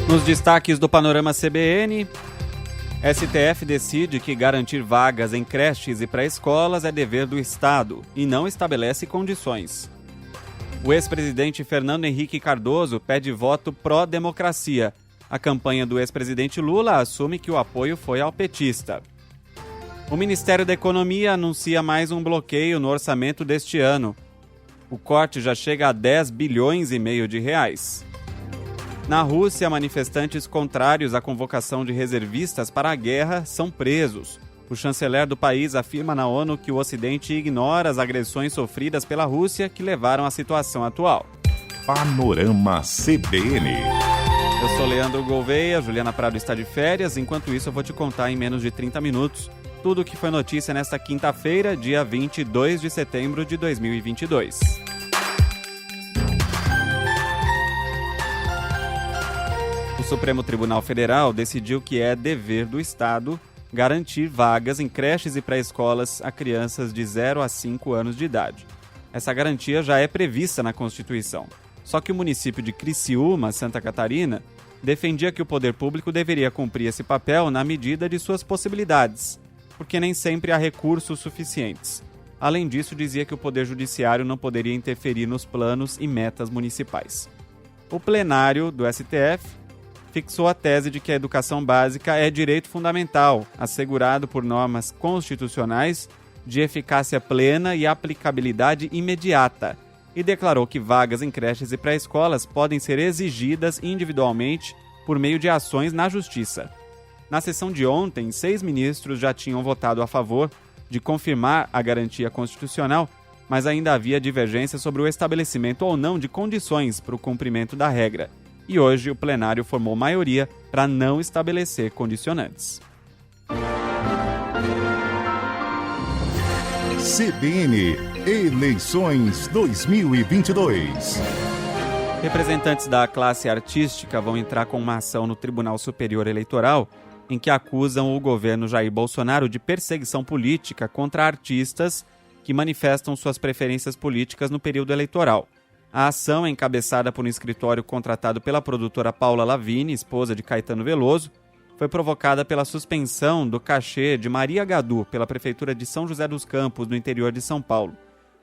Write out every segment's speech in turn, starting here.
Nos destaques do Panorama CBN, STF decide que garantir vagas em creches e pré-escolas é dever do Estado e não estabelece condições. O ex-presidente Fernando Henrique Cardoso pede voto pró-democracia. A campanha do ex-presidente Lula assume que o apoio foi ao petista. O Ministério da Economia anuncia mais um bloqueio no orçamento deste ano. O corte já chega a 10 bilhões e meio de reais. Na Rússia, manifestantes contrários à convocação de reservistas para a guerra são presos. O chanceler do país afirma na ONU que o Ocidente ignora as agressões sofridas pela Rússia que levaram à situação atual. Panorama CBN. Eu sou Leandro Gouveia, Juliana Prado está de férias. Enquanto isso, eu vou te contar em menos de 30 minutos tudo o que foi notícia nesta quinta-feira, dia 22 de setembro de 2022. O Supremo Tribunal Federal decidiu que é dever do Estado garantir vagas em creches e pré-escolas a crianças de 0 a 5 anos de idade. Essa garantia já é prevista na Constituição. Só que o município de Criciúma, Santa Catarina, defendia que o poder público deveria cumprir esse papel na medida de suas possibilidades, porque nem sempre há recursos suficientes. Além disso, dizia que o Poder Judiciário não poderia interferir nos planos e metas municipais. O plenário do STF fixou a tese de que a educação básica é direito fundamental, assegurado por normas constitucionais de eficácia plena e aplicabilidade imediata, e declarou que vagas em creches e pré-escolas podem ser exigidas individualmente por meio de ações na Justiça. Na sessão de ontem, 6 ministros já tinham votado a favor de confirmar a garantia constitucional, mas ainda havia divergência sobre o estabelecimento ou não de condições para o cumprimento da regra. E hoje o plenário formou maioria para não estabelecer condicionantes. CBN Eleições 2022. Representantes da classe artística vão entrar com uma ação no Tribunal Superior Eleitoral em que acusam o governo Jair Bolsonaro de perseguição política contra artistas que manifestam suas preferências políticas no período eleitoral. A ação é encabeçada por um escritório contratado pela produtora Paula Lavigne, esposa de Caetano Veloso, foi provocada pela suspensão do cachê de Maria Gadu pela Prefeitura de São José dos Campos, no interior de São Paulo.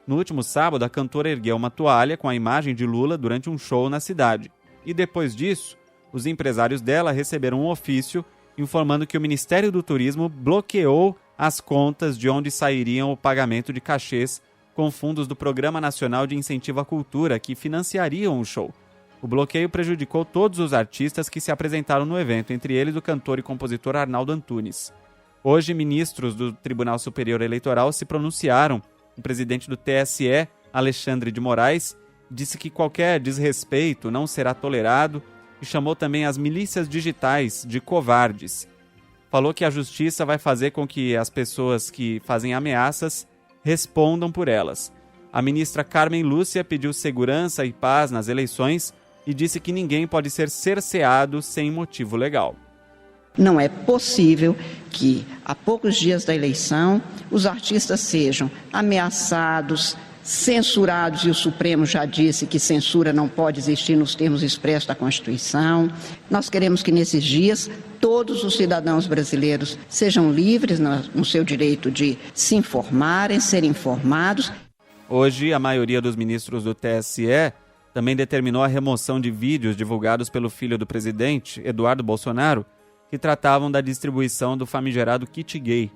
No último sábado, a cantora ergueu uma toalha com a imagem de Lula durante um show na cidade. E depois disso, os empresários dela receberam um ofício informando que o Ministério do Turismo bloqueou as contas de onde sairiam o pagamento de cachês com fundos do Programa Nacional de Incentivo à Cultura, que financiariam o show. O bloqueio prejudicou todos os artistas que se apresentaram no evento, entre eles o cantor e compositor Arnaldo Antunes. Hoje, ministros do Tribunal Superior Eleitoral se pronunciaram. O presidente do TSE, Alexandre de Moraes, disse que qualquer desrespeito não será tolerado e chamou também as milícias digitais de covardes. Falou que a justiça vai fazer com que as pessoas que fazem ameaças respondam por elas. A ministra Carmen Lúcia pediu segurança e paz nas eleições e disse que ninguém pode ser cerceado sem motivo legal. Não é possível que, a poucos dias da eleição, os artistas sejam ameaçados, censurados, e o Supremo já disse que censura não pode existir nos termos expressos da Constituição. Nós queremos que, nesses dias, todos os cidadãos brasileiros sejam livres no seu direito de se informarem, serem informados. Hoje, a maioria dos ministros do TSE também determinou a remoção de vídeos divulgados pelo filho do presidente, Eduardo Bolsonaro, que tratavam da distribuição do famigerado kit gay.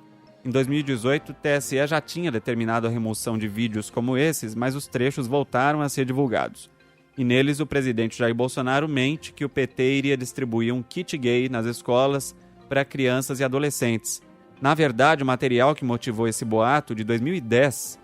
Em 2018, o TSE já tinha determinado a remoção de vídeos como esses, mas os trechos voltaram a ser divulgados. E neles, o presidente Jair Bolsonaro mente que o PT iria distribuir um kit gay nas escolas para crianças e adolescentes. Na verdade, o material que motivou esse boato, de 2010,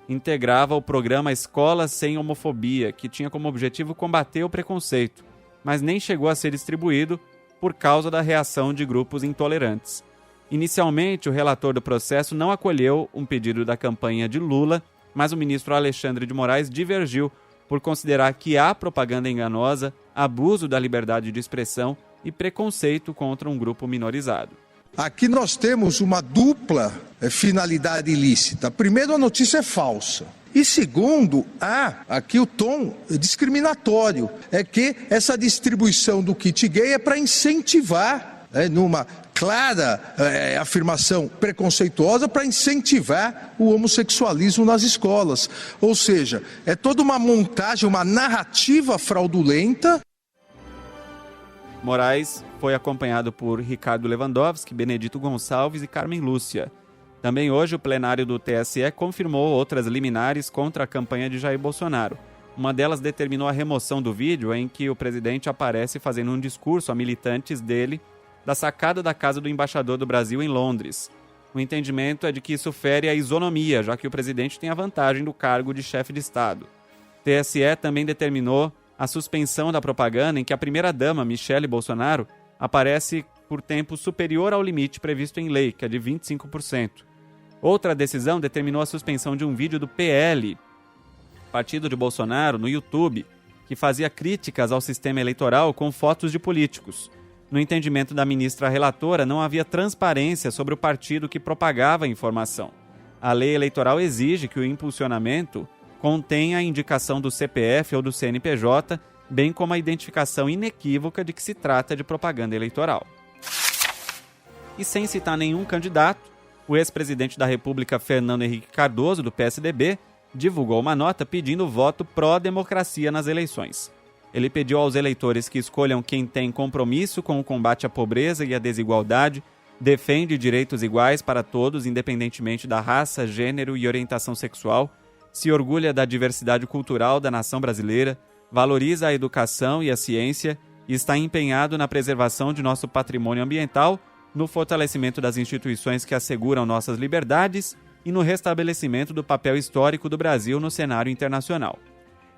integrava o programa Escola Sem Homofobia, que tinha como objetivo combater o preconceito, mas nem chegou a ser distribuído por causa da reação de grupos intolerantes. Inicialmente, o relator do processo não acolheu um pedido da campanha de Lula, mas o ministro Alexandre de Moraes divergiu por considerar que há propaganda enganosa, abuso da liberdade de expressão e preconceito contra um grupo minorizado. Aqui nós temos uma dupla finalidade ilícita. Primeiro, a notícia é falsa. E segundo, há aqui o tom discriminatório, é que essa distribuição do kit gay é para incentivar, numa clara afirmação preconceituosa, para incentivar o homossexualismo nas escolas. Ou seja, é toda uma montagem, uma narrativa fraudulenta. Moraes foi acompanhado por Ricardo Lewandowski, Benedito Gonçalves e Carmen Lúcia. Também hoje o plenário do TSE confirmou outras liminares contra a campanha de Jair Bolsonaro. Uma delas determinou a remoção do vídeo em que o presidente aparece fazendo um discurso a militantes dele da sacada da casa do embaixador do Brasil em Londres. O entendimento é de que isso fere a isonomia, já que o presidente tem a vantagem do cargo de chefe de Estado. TSE também determinou a suspensão da propaganda em que a primeira-dama, Michele Bolsonaro, aparece por tempo superior ao limite previsto em lei, que é de 25%. Outra decisão determinou a suspensão de um vídeo do PL, partido de Bolsonaro, no YouTube, que fazia críticas ao sistema eleitoral com fotos de políticos. No entendimento da ministra relatora, não havia transparência sobre o partido que propagava a informação. A lei eleitoral exige que o impulsionamento contenha a indicação do CPF ou do CNPJ, bem como a identificação inequívoca de que se trata de propaganda eleitoral. E sem citar nenhum candidato, o ex-presidente da República, Fernando Henrique Cardoso, do PSDB, divulgou uma nota pedindo voto pró-democracia nas eleições. Ele pediu aos eleitores que escolham quem tem compromisso com o combate à pobreza e à desigualdade, defende direitos iguais para todos, independentemente da raça, gênero e orientação sexual, se orgulha da diversidade cultural da nação brasileira, valoriza a educação e a ciência e está empenhado na preservação de nosso patrimônio ambiental, no fortalecimento das instituições que asseguram nossas liberdades e no restabelecimento do papel histórico do Brasil no cenário internacional.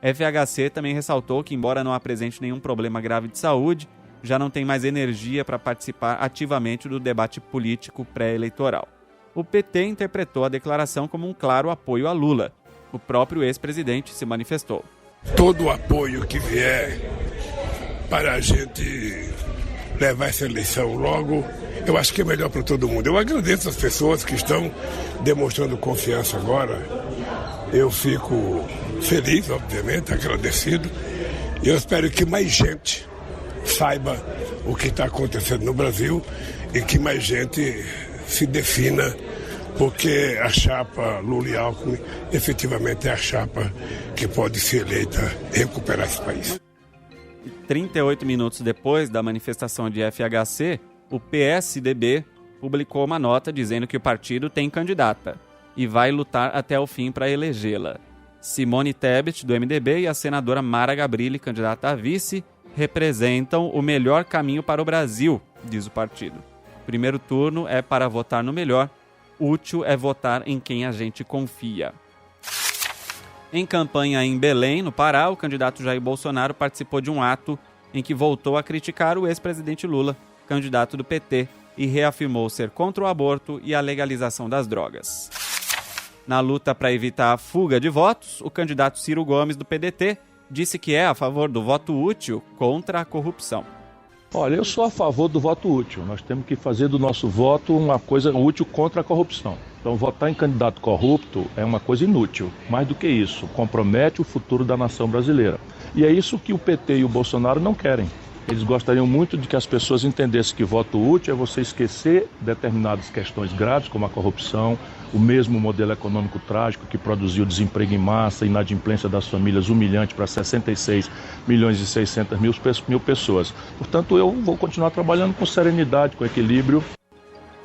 FHC também ressaltou que, embora não apresente nenhum problema grave de saúde, já não tem mais energia para participar ativamente do debate político pré-eleitoral. O PT interpretou a declaração como um claro apoio a Lula. O próprio ex-presidente se manifestou. Todo o apoio que vier para a gente levar essa eleição logo, eu acho que é melhor para todo mundo. Eu agradeço as pessoas que estão demonstrando confiança agora. Eu fico feliz, obviamente, agradecido. E eu espero que mais gente saiba o que está acontecendo no Brasil e que mais gente se defina, porque a chapa Lula e Alckmin efetivamente é a chapa que pode ser eleita e recuperar esse país. 38 minutos depois da manifestação de FHC, o PSDB publicou uma nota dizendo que o partido tem candidata e vai lutar até o fim para elegê-la. Simone Tebet, do MDB, e a senadora Mara Gabrilli, candidata a vice, representam o melhor caminho para o Brasil, diz o partido. Primeiro turno é para votar no melhor, útil é votar em quem a gente confia. Em campanha em Belém, no Pará, o candidato Jair Bolsonaro participou de um ato em que voltou a criticar o ex-presidente Lula, candidato do PT, e reafirmou ser contra o aborto e a legalização das drogas. Na luta para evitar a fuga de votos, o candidato Ciro Gomes, do PDT, disse que é a favor do voto útil contra a corrupção. Olha, eu sou a favor do voto útil. Nós temos que fazer do nosso voto uma coisa útil contra a corrupção. Então, votar em candidato corrupto é uma coisa inútil. Mais do que isso, compromete o futuro da nação brasileira. E é isso que o PT e o Bolsonaro não querem. Eles gostariam muito de que as pessoas entendessem que voto útil é você esquecer determinadas questões graves, como a corrupção, o mesmo modelo econômico trágico que produziu desemprego em massa, inadimplência das famílias humilhante para 66 milhões e 600 mil pessoas. Portanto, eu vou continuar trabalhando com serenidade, com equilíbrio.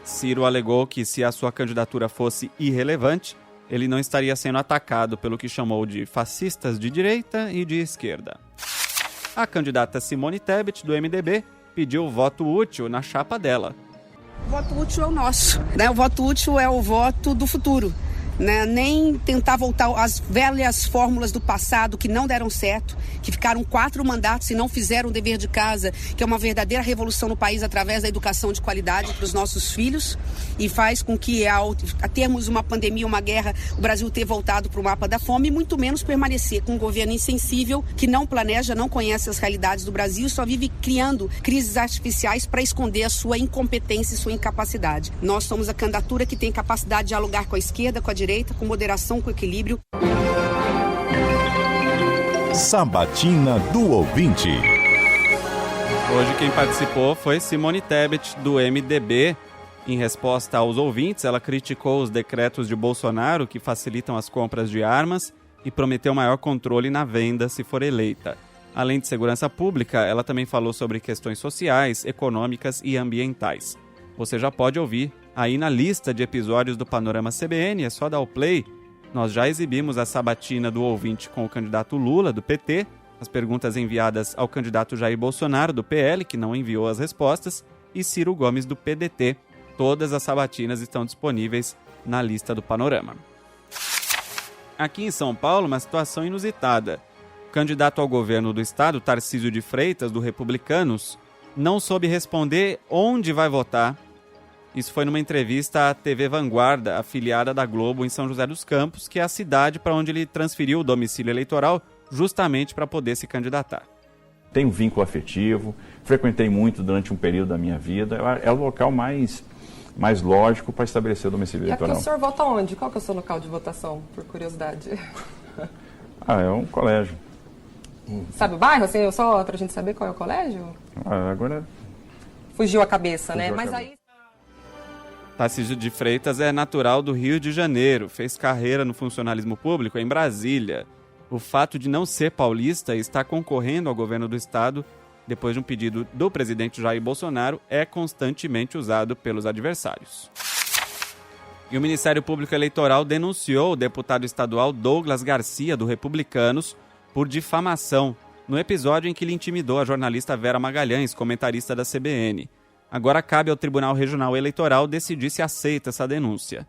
Ciro alegou que se a sua candidatura fosse irrelevante, ele não estaria sendo atacado pelo que chamou de fascistas de direita e de esquerda. A candidata Simone Tebet, do MDB, pediu voto útil na chapa dela. O voto útil é o nosso, né? O voto útil é o voto do futuro, né? Nem tentar voltar às velhas fórmulas do passado que não deram certo, que ficaram 4 mandatos e não fizeram o dever de casa, que é uma verdadeira revolução no país através da educação de qualidade para os nossos filhos e faz com que, ao termos uma pandemia, uma guerra, o Brasil ter voltado para o mapa da fome e muito menos permanecer com um governo insensível que não planeja, não conhece as realidades do Brasil e só vive criando crises artificiais para esconder a sua incompetência e sua incapacidade. Nós somos a candidatura que tem capacidade de dialogar com a esquerda, com a direita, com moderação, com equilíbrio. Sabatina do Ouvinte. Hoje quem participou foi Simone Tebet, do MDB. Em resposta aos ouvintes, ela criticou os decretos de Bolsonaro que facilitam as compras de armas e prometeu maior controle na venda se for eleita. Além de segurança pública, ela também falou sobre questões sociais, econômicas e ambientais. Você já pode ouvir aí na lista de episódios do Panorama CBN, é só dar o play. Nós já exibimos a sabatina do ouvinte com o candidato Lula, do PT, as perguntas enviadas ao candidato Jair Bolsonaro, do PL, que não enviou as respostas, e Ciro Gomes, do PDT. Todas as sabatinas estão disponíveis na lista do Panorama. Aqui em São Paulo, uma situação inusitada. O candidato ao governo do estado, Tarcísio de Freitas, do Republicanos, não soube responder onde vai votar. Isso foi numa entrevista à TV Vanguarda, afiliada da Globo em São José dos Campos, que é a cidade para onde ele transferiu o domicílio eleitoral justamente para poder se candidatar. Tenho vínculo afetivo, frequentei muito durante um período da minha vida, é o local mais lógico para estabelecer o domicílio eleitoral. E o senhor vota onde? Qual que é o seu local de votação, por curiosidade? É um colégio. Sabe o bairro, assim, só pra gente saber qual é o colégio? Agora... Fugiu a cabeça, né? Mas aí... Tarcísio de Freitas é natural do Rio de Janeiro, fez carreira no funcionalismo público em Brasília. O fato de não ser paulista e estar concorrendo ao governo do estado, depois de um pedido do presidente Jair Bolsonaro, é constantemente usado pelos adversários. E o Ministério Público Eleitoral denunciou o deputado estadual Douglas Garcia, do Republicanos, por difamação, no episódio em que ele intimidou a jornalista Vera Magalhães, comentarista da CBN. Agora cabe ao Tribunal Regional Eleitoral decidir se aceita essa denúncia.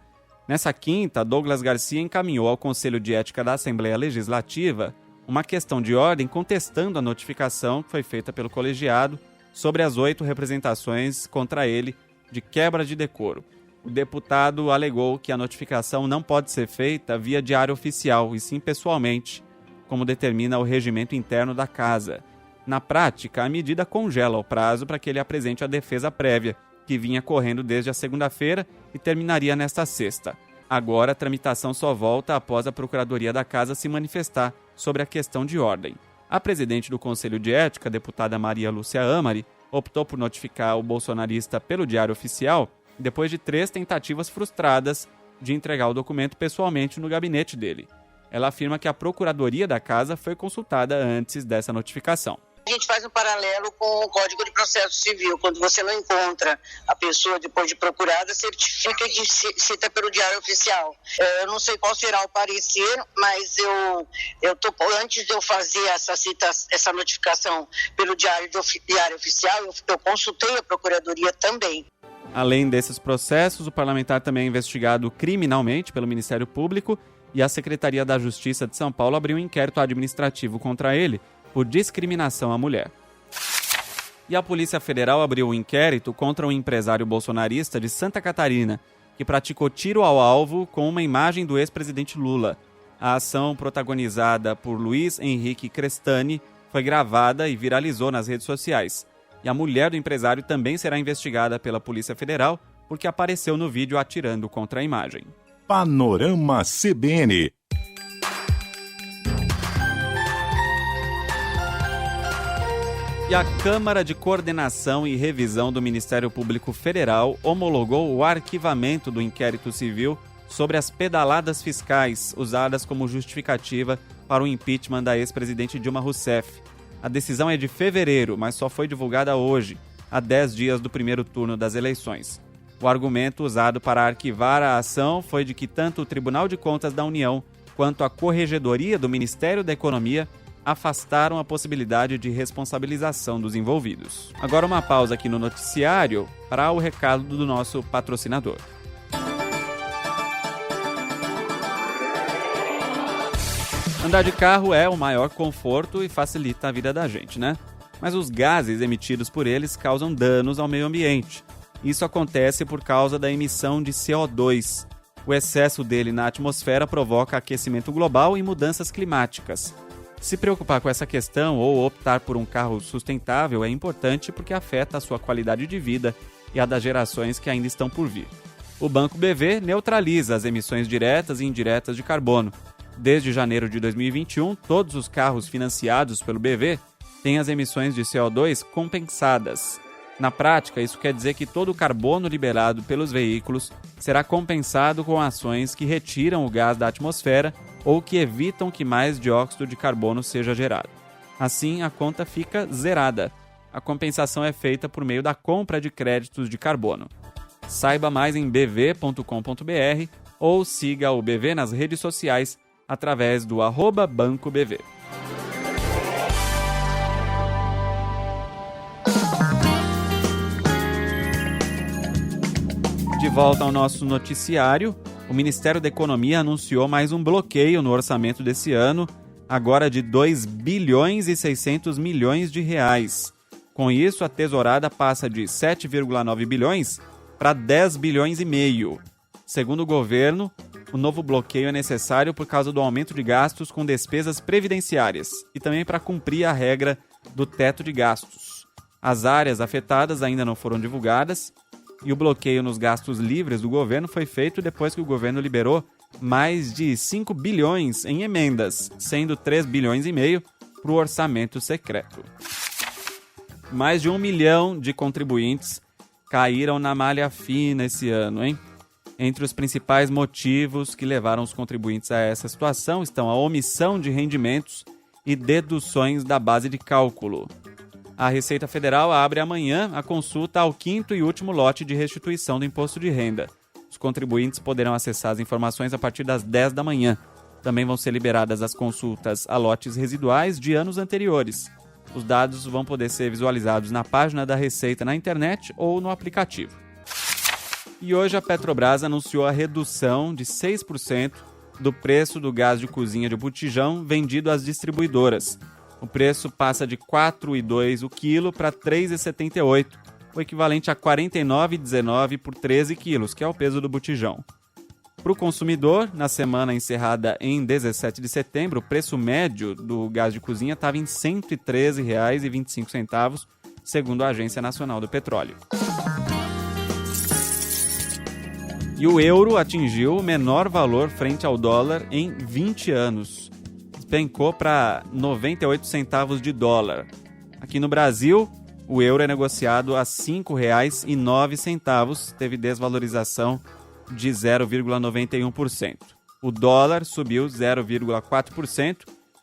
Nessa quinta, Douglas Garcia encaminhou ao Conselho de Ética da Assembleia Legislativa uma questão de ordem contestando a notificação que foi feita pelo colegiado sobre as 8 representações contra ele de quebra de decoro. O deputado alegou que a notificação não pode ser feita via diário oficial, e sim pessoalmente, como determina o regimento interno da Casa. Na prática, a medida congela o prazo para que ele apresente a defesa prévia, que vinha correndo desde a segunda-feira e terminaria nesta sexta. Agora, a tramitação só volta após a Procuradoria da Casa se manifestar sobre a questão de ordem. A presidente do Conselho de Ética, deputada Maria Lúcia Amari, optou por notificar o bolsonarista pelo Diário Oficial depois de 3 tentativas frustradas de entregar o documento pessoalmente no gabinete dele. Ela afirma que a Procuradoria da Casa foi consultada antes dessa notificação. A gente faz um paralelo com o Código de Processo Civil. Quando você não encontra a pessoa depois de procurada, certifica que cita pelo Diário Oficial. Eu não sei qual será o parecer, mas antes de eu fazer essa notificação pelo Diário Oficial, eu consultei a Procuradoria também. Além desses processos, o parlamentar também é investigado criminalmente pelo Ministério Público e a Secretaria da Justiça de São Paulo abriu um inquérito administrativo contra ele por discriminação à mulher. E a Polícia Federal abriu um inquérito contra um empresário bolsonarista de Santa Catarina, que praticou tiro ao alvo com uma imagem do ex-presidente Lula. A ação, protagonizada por Luiz Henrique Crestani, foi gravada e viralizou nas redes sociais. E a mulher do empresário também será investigada pela Polícia Federal porque apareceu no vídeo atirando contra a imagem. Panorama CBN. E a Câmara de Coordenação e Revisão do Ministério Público Federal homologou o arquivamento do inquérito civil sobre as pedaladas fiscais usadas como justificativa para o impeachment da ex-presidente Dilma Rousseff. A decisão é de fevereiro, mas só foi divulgada hoje, a 10 dias do primeiro turno das eleições. O argumento usado para arquivar a ação foi de que tanto o Tribunal de Contas da União quanto a Corregedoria do Ministério da Economia afastaram a possibilidade de responsabilização dos envolvidos. Agora uma pausa aqui no noticiário para o recado do nosso patrocinador. Andar de carro é o maior conforto e facilita a vida da gente, né? Mas os gases emitidos por eles causam danos ao meio ambiente. Isso acontece por causa da emissão de CO2. O excesso dele na atmosfera provoca aquecimento global e mudanças climáticas. Se preocupar com essa questão ou optar por um carro sustentável é importante porque afeta a sua qualidade de vida e a das gerações que ainda estão por vir. O Banco BV neutraliza as emissões diretas e indiretas de carbono. Desde janeiro de 2021, todos os carros financiados pelo BV têm as emissões de CO2 compensadas. Na prática, isso quer dizer que todo o carbono liberado pelos veículos será compensado com ações que retiram o gás da atmosfera ou que evitam que mais dióxido de carbono seja gerado. Assim, a conta fica zerada. A compensação é feita por meio da compra de créditos de carbono. Saiba mais em bv.com.br ou siga o BV nas redes sociais através do @BancoBV. De volta ao nosso noticiário, o Ministério da Economia anunciou mais um bloqueio no orçamento desse ano, agora de 2 bilhões e 600 milhões de reais. Com isso, a tesourada passa de 7,9 bilhões para 10 bilhões e meio. Segundo o governo, o novo bloqueio é necessário por causa do aumento de gastos com despesas previdenciárias e também para cumprir a regra do teto de gastos. As áreas afetadas ainda não foram divulgadas e o bloqueio nos gastos livres do governo foi feito depois que o governo liberou mais de 5 bilhões em emendas, sendo 3 bilhões e meio para o orçamento secreto. Mais de 1 milhão de contribuintes caíram na malha fina esse ano, hein? Entre os principais motivos que levaram os contribuintes a essa situação estão a omissão de rendimentos e deduções da base de cálculo. A Receita Federal abre amanhã a consulta ao 5º e último lote de restituição do imposto de renda. Os contribuintes poderão acessar as informações a partir das 10 da manhã. Também vão ser liberadas as consultas a lotes residuais de anos anteriores. Os dados vão poder ser visualizados na página da Receita na internet ou no aplicativo. E hoje a Petrobras anunciou a redução de 6% do preço do gás de cozinha de botijão vendido às distribuidoras. O preço passa de R$ 4,2 o quilo para R$ 3,78, o equivalente a R$ 49,19 por 13 quilos, que é o peso do botijão. Para o consumidor, na semana encerrada em 17 de setembro, o preço médio do gás de cozinha estava em R$ 113,25, segundo a Agência Nacional do Petróleo. E o euro atingiu o menor valor frente ao dólar em 20 anos. Despencou para 98 centavos de dólar. Aqui no Brasil, o euro é negociado a R$ 5,09, teve desvalorização de 0,91%. O dólar subiu 0,4%,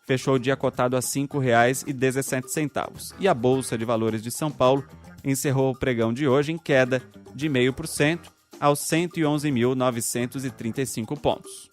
fechou o dia cotado a R$ 5,17. E a Bolsa de Valores de São Paulo encerrou o pregão de hoje em queda de 0,5% aos 111.935 pontos.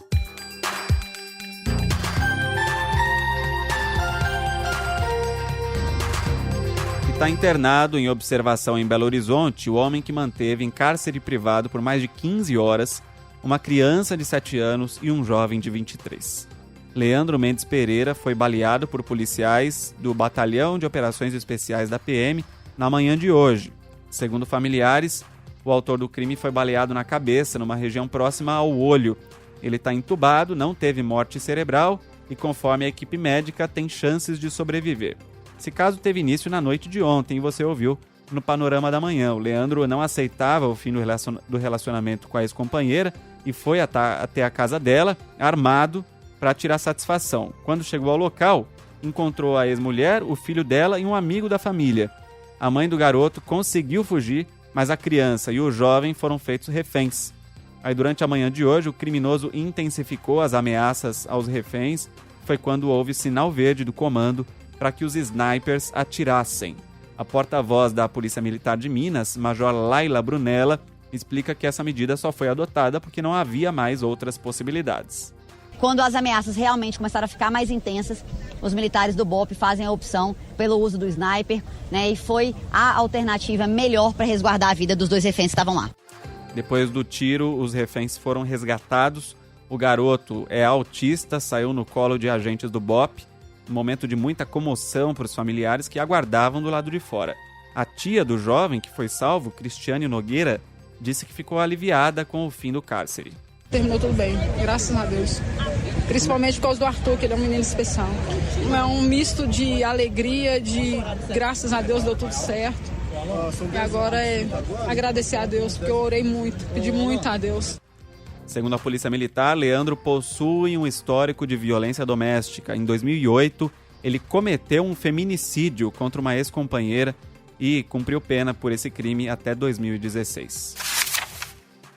Está internado em observação em Belo Horizonte o homem que manteve em cárcere privado por mais de 15 horas uma criança de 7 anos e um jovem de 23. Leandro Mendes Pereira foi baleado por policiais do Batalhão de Operações Especiais da PM na manhã de hoje. Segundo familiares, o autor do crime foi baleado na cabeça, numa região próxima ao olho. Ele está entubado, não teve morte cerebral e, conforme a equipe médica, tem chances de sobreviver. Esse caso teve início na noite de ontem e você ouviu no Panorama da Manhã. O Leandro não aceitava o fim do relacionamento com a ex-companheira e foi até a casa dela, armado, para tirar satisfação. Quando chegou ao local, encontrou a ex-mulher, o filho dela e um amigo da família. A mãe do garoto conseguiu fugir, mas a criança e o jovem foram feitos reféns. Aí, durante a manhã de hoje, o criminoso intensificou as ameaças aos reféns. Foi quando houve sinal verde do comando para que os snipers atirassem. A porta-voz da Polícia Militar de Minas, Major Laila Brunella, explica que essa medida só foi adotada porque não havia mais outras possibilidades. Quando as ameaças realmente começaram a ficar mais intensas, os militares do BOP fazem a opção pelo uso do sniper, né, e foi a alternativa melhor para resguardar a vida dos 2 reféns que estavam lá. Depois do tiro, os reféns foram resgatados. O garoto é autista, saiu no colo de agentes do BOP. Um momento de muita comoção para os familiares que aguardavam do lado de fora. A tia do jovem que foi salvo, Cristiane Nogueira, disse que ficou aliviada com o fim do cárcere. Terminou tudo bem, graças a Deus. Principalmente por causa do Arthur, que ele é um menino especial. É um misto de alegria, de graças a Deus deu tudo certo. E agora é agradecer a Deus, porque eu orei muito, pedi muito a Deus. Segundo a Polícia Militar, Leandro possui um histórico de violência doméstica. Em 2008, ele cometeu um feminicídio contra uma ex-companheira e cumpriu pena por esse crime até 2016.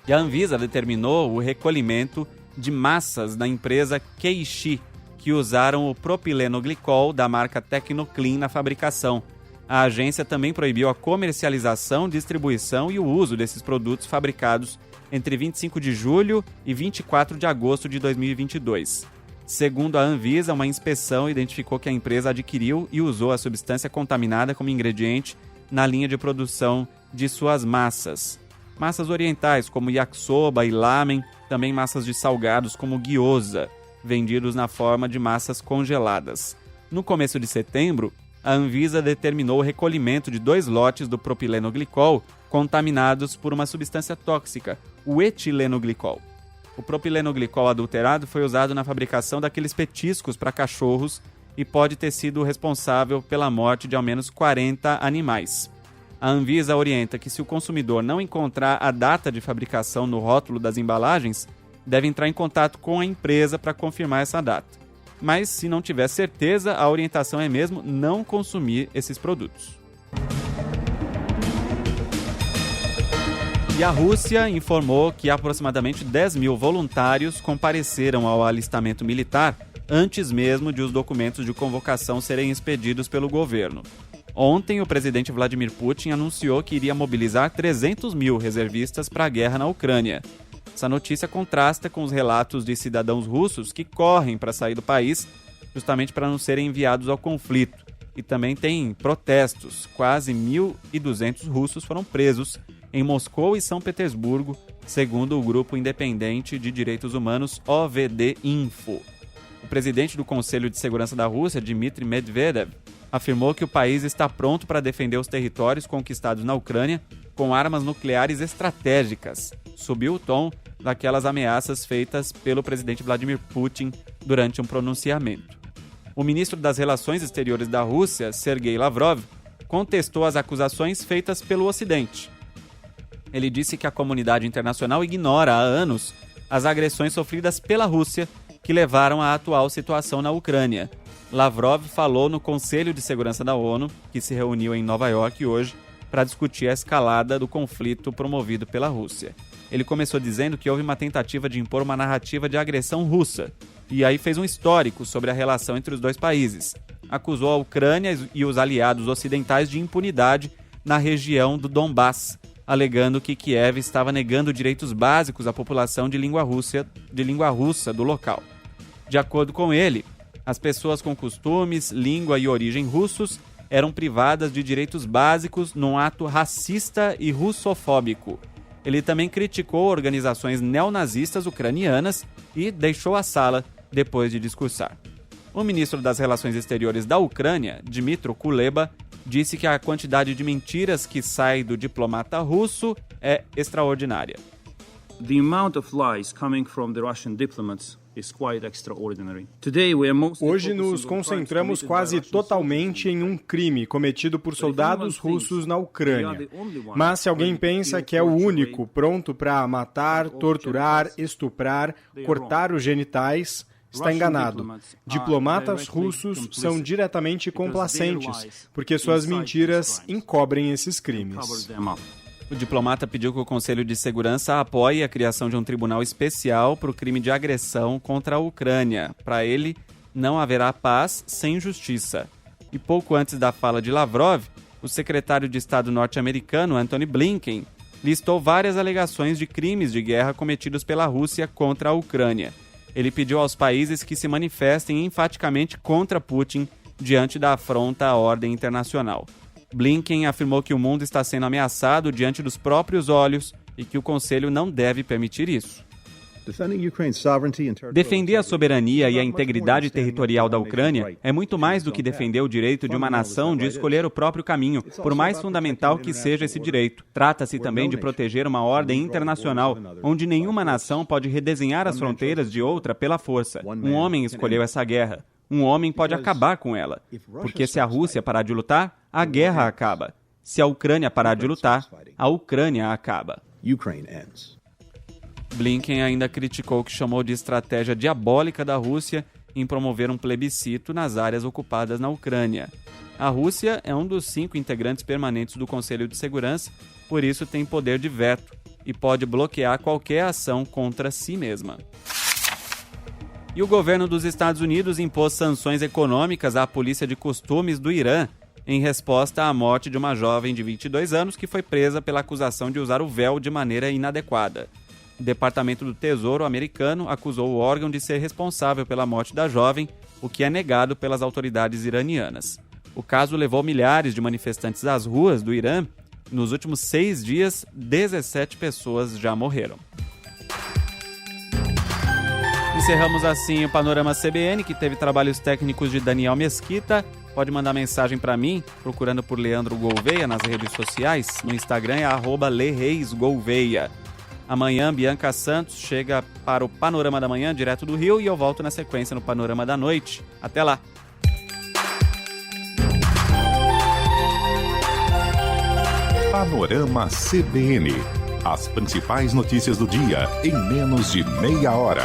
E a Anvisa determinou o recolhimento de massas da empresa Keishi, que usaram o propilenoglicol da marca Tecnoclean na fabricação. A agência também proibiu a comercialização, distribuição e o uso desses produtos fabricados entre 25 de julho e 24 de agosto de 2022. Segundo a Anvisa, uma inspeção identificou que a empresa adquiriu e usou a substância contaminada como ingrediente na linha de produção de suas massas. Massas orientais como yakisoba e lamen, também massas de salgados como gyoza, vendidos na forma de massas congeladas. No começo de setembro, a Anvisa determinou o recolhimento de 2 lotes do propilenoglicol contaminados por uma substância tóxica, o etilenoglicol. O propilenoglicol adulterado foi usado na fabricação daqueles petiscos para cachorros e pode ter sido responsável pela morte de ao menos 40 animais. A Anvisa orienta que se o consumidor não encontrar a data de fabricação no rótulo das embalagens, deve entrar em contato com a empresa para confirmar essa data. Mas, se não tiver certeza, a orientação é mesmo não consumir esses produtos. E a Rússia informou que aproximadamente 10 mil voluntários compareceram ao alistamento militar antes mesmo de os documentos de convocação serem expedidos pelo governo. Ontem, o presidente Vladimir Putin anunciou que iria mobilizar 300 mil reservistas para a guerra na Ucrânia. Essa notícia contrasta com os relatos de cidadãos russos que correm para sair do país justamente para não serem enviados ao conflito. E também tem protestos. Quase 1.200 russos foram presos em Moscou e São Petersburgo, segundo o grupo independente de direitos humanos OVD Info. O presidente do Conselho de Segurança da Rússia, Dmitry Medvedev, afirmou que o país está pronto para defender os territórios conquistados na Ucrânia com armas nucleares estratégicas. Subiu o tom daquelas ameaças feitas pelo presidente Vladimir Putin durante um pronunciamento. O ministro das Relações Exteriores da Rússia, Sergei Lavrov, contestou as acusações feitas pelo Ocidente. Ele disse que a comunidade internacional ignora há anos as agressões sofridas pela Rússia que levaram à atual situação na Ucrânia. Lavrov falou no Conselho de Segurança da ONU, que se reuniu em Nova York hoje, para discutir a escalada do conflito promovido pela Rússia. Ele começou dizendo que houve uma tentativa de impor uma narrativa de agressão russa, e aí fez um histórico sobre a relação entre os dois países. Acusou a Ucrânia e os aliados ocidentais de impunidade na região do Donbass, alegando que Kiev estava negando direitos básicos à população de língua russa do local. De acordo com ele, as pessoas com costumes, língua e origem russos eram privadas de direitos básicos num ato racista e russofóbico. Ele também criticou organizações neonazistas ucranianas e deixou a sala depois de discursar. O ministro das Relações Exteriores da Ucrânia, Dmytro Kuleba, disse que a quantidade de mentiras que sai do diplomata russo é extraordinária. The amount of lies coming from the Russian diplomats is quite extraordinary. Hoje nos concentramos quase totalmente em um crime cometido por soldados russos na Ucrânia. Mas se alguém pensa que é o único pronto para matar, torturar, estuprar, cortar os genitais, está enganado. Diplomatas russos são diretamente complacentes, porque suas mentiras encobrem esses crimes. O diplomata pediu que o Conselho de Segurança apoie a criação de um tribunal especial para o crime de agressão contra a Ucrânia. Para ele, não haverá paz sem justiça. E pouco antes da fala de Lavrov, o secretário de Estado norte-americano, Antony Blinken, listou várias alegações de crimes de guerra cometidos pela Rússia contra a Ucrânia. Ele pediu aos países que se manifestem enfaticamente contra Putin diante da afronta à ordem internacional. Blinken afirmou que o mundo está sendo ameaçado diante dos próprios olhos e que o Conselho não deve permitir isso. Defender a soberania e a integridade territorial da Ucrânia é muito mais do que defender o direito de uma nação de escolher o próprio caminho, por mais fundamental que seja esse direito. Trata-se também de proteger uma ordem internacional, onde nenhuma nação pode redesenhar as fronteiras de outra pela força. Um homem escolheu essa guerra. Um homem pode acabar com ela. Porque se a Rússia parar de lutar, a guerra acaba. Se a Ucrânia parar de lutar, a Ucrânia acaba. Blinken ainda criticou o que chamou de estratégia diabólica da Rússia em promover um plebiscito nas áreas ocupadas na Ucrânia. A Rússia é um dos 5 integrantes permanentes do Conselho de Segurança, por isso tem poder de veto e pode bloquear qualquer ação contra si mesma. E o governo dos Estados Unidos impôs sanções econômicas à polícia de costumes do Irã em resposta à morte de uma jovem de 22 anos que foi presa pela acusação de usar o véu de maneira inadequada. O Departamento do Tesouro americano acusou o órgão de ser responsável pela morte da jovem, o que é negado pelas autoridades iranianas. O caso levou milhares de manifestantes às ruas do Irã. Nos últimos 6 dias, 17 pessoas já morreram. Encerramos assim o Panorama CBN, que teve trabalhos técnicos de Daniel Mesquita. Pode mandar mensagem para mim, procurando por Leandro Gouveia nas redes sociais. No Instagram é @LeReisGouveia. Amanhã, Bianca Santos chega para o Panorama da Manhã, direto do Rio, e eu volto na sequência no Panorama da Noite. Até lá! Panorama CBN. As principais notícias do dia em menos de meia hora.